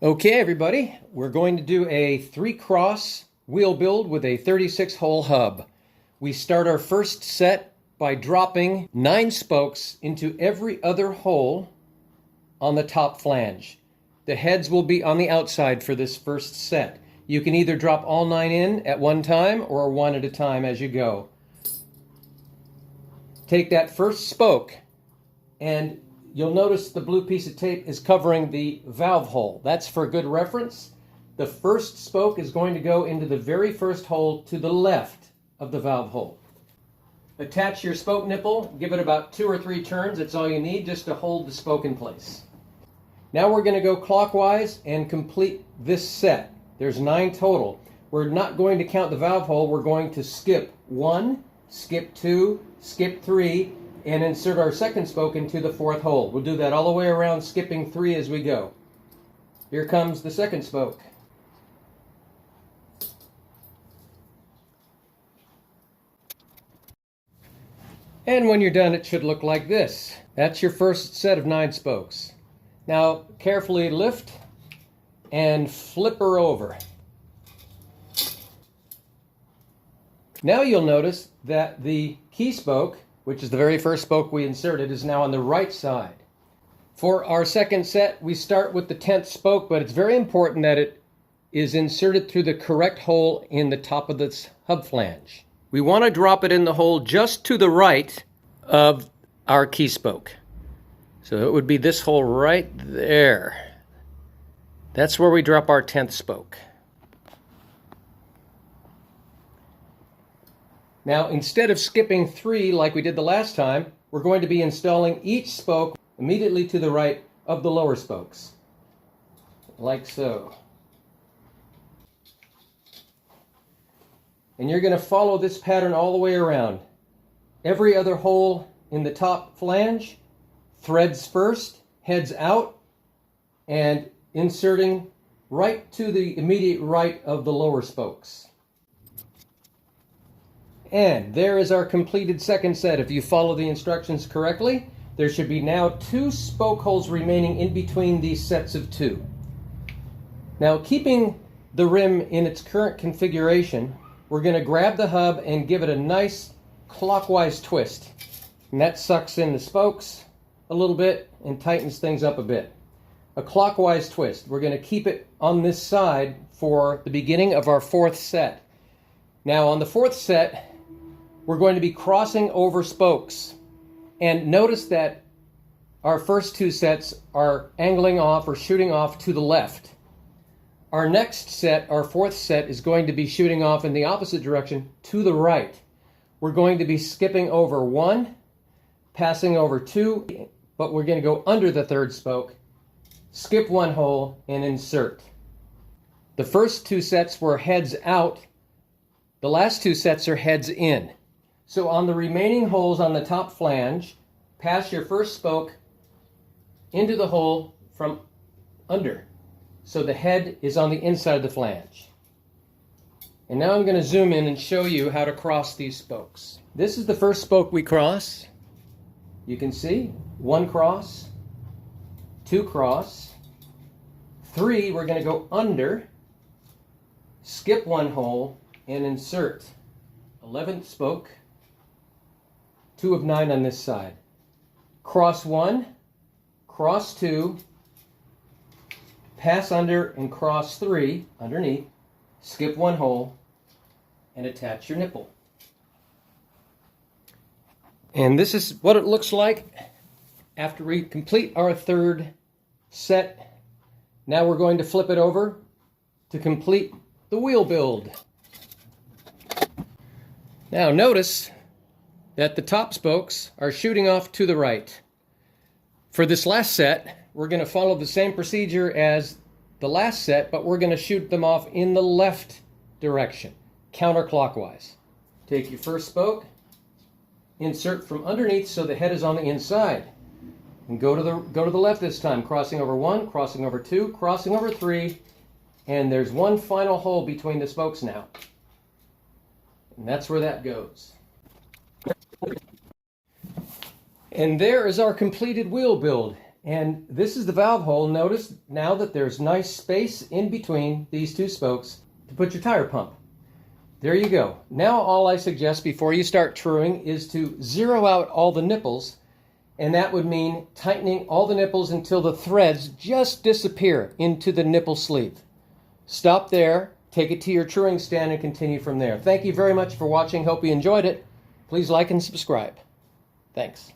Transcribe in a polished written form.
Okay, everybody, we're going to do a 3-cross wheel build with a 36-hole hub. We start our first set by dropping 9 spokes into every other hole on the top flange. The heads will be on the outside for this first set. You can either drop all 9 in at one time or one at a time as you go. Take that first spoke and you'll notice the blue piece of tape is covering the valve hole. That's for good reference. The first spoke is going to go into the very first hole to the left of the valve hole. Attach your spoke nipple, give it about 2 or 3 turns. That's all you need just to hold the spoke in place. Now we're going to go clockwise and complete this set. There's 9 total. We're not going to count the valve hole. We're going to skip 1, skip 2, skip 3, and insert our second spoke into the 4th hole. We'll do that all the way around, skipping 3 as we go. Here comes the second spoke. And when you're done, it should look like this. That's your first set of 9 spokes. Now, carefully lift and flip her over. Now you'll notice that the key spoke, which is the very first spoke we inserted, is now on the right side. For our second set, we start with the 10th spoke, but it's very important that it is inserted through the correct hole in the top of this hub flange. We want to drop it in the hole just to the right of our key spoke. So it would be this hole right there. That's where we drop our 10th spoke. Now, instead of skipping 3 like we did the last time, we're going to be installing each spoke immediately to the right of the lower spokes, like so. And you're going to follow this pattern all the way around. Every other hole in the top flange, threads first, heads out, and inserting right to the immediate right of the lower spokes. And there is our completed second set. If you follow the instructions correctly, there should be now 2 spoke holes remaining in between these sets of 2. Now, keeping the rim in its current configuration, we're going to grab the hub and give it a nice clockwise twist. And that sucks in the spokes a little bit and tightens things up a bit. A clockwise twist. We're going to keep it on this side for the beginning of our 4th set. Now, on the 4th set, we're going to be crossing over spokes. And notice that our first 2 sets are angling off or shooting off to the left. Our next set, our 4th set, is going to be shooting off in the opposite direction to the right. We're going to be skipping over 1, passing over 2, but we're going to go under the 3rd spoke, skip 1 hole, and insert. The first 2 sets were heads out. The last 2 sets are heads in. So on the remaining holes on the top flange, pass your first spoke into the hole from under. So the head is on the inside of the flange. And now I'm going to zoom in and show you how to cross these spokes. This is the first spoke we cross. You can see 1 cross, 2 cross, 3 we're going to go under, skip 1 hole, and insert. 11th spoke, 2 of 9 on this side. Cross 1, cross 2, pass under and cross 3 underneath, skip 1 hole, and attach your nipple. And this is what it looks like after we complete our 3rd set. Now we're going to flip it over to complete the wheel build. Now notice that the top spokes are shooting off to the right. For this last set, we're going to follow the same procedure as the last set, but we're going to shoot them off in the left direction, counterclockwise. Take your first spoke, insert from underneath so the head is on the inside, and go to the left this time, crossing over 1, crossing over 2, crossing over 3, and there's 1 final hole between the spokes now. And that's where that goes. And there is our completed wheel build. And this is the valve hole. Notice now that there's nice space in between these two spokes to put your tire pump. There you go. Now all I suggest before you start truing is to zero out all the nipples, and that would mean tightening all the nipples until the threads just disappear into the nipple sleeve. Stop there, take it to your truing stand, and continue from there. Thank you very much for watching. Hope you enjoyed it. Please like and subscribe. Thanks.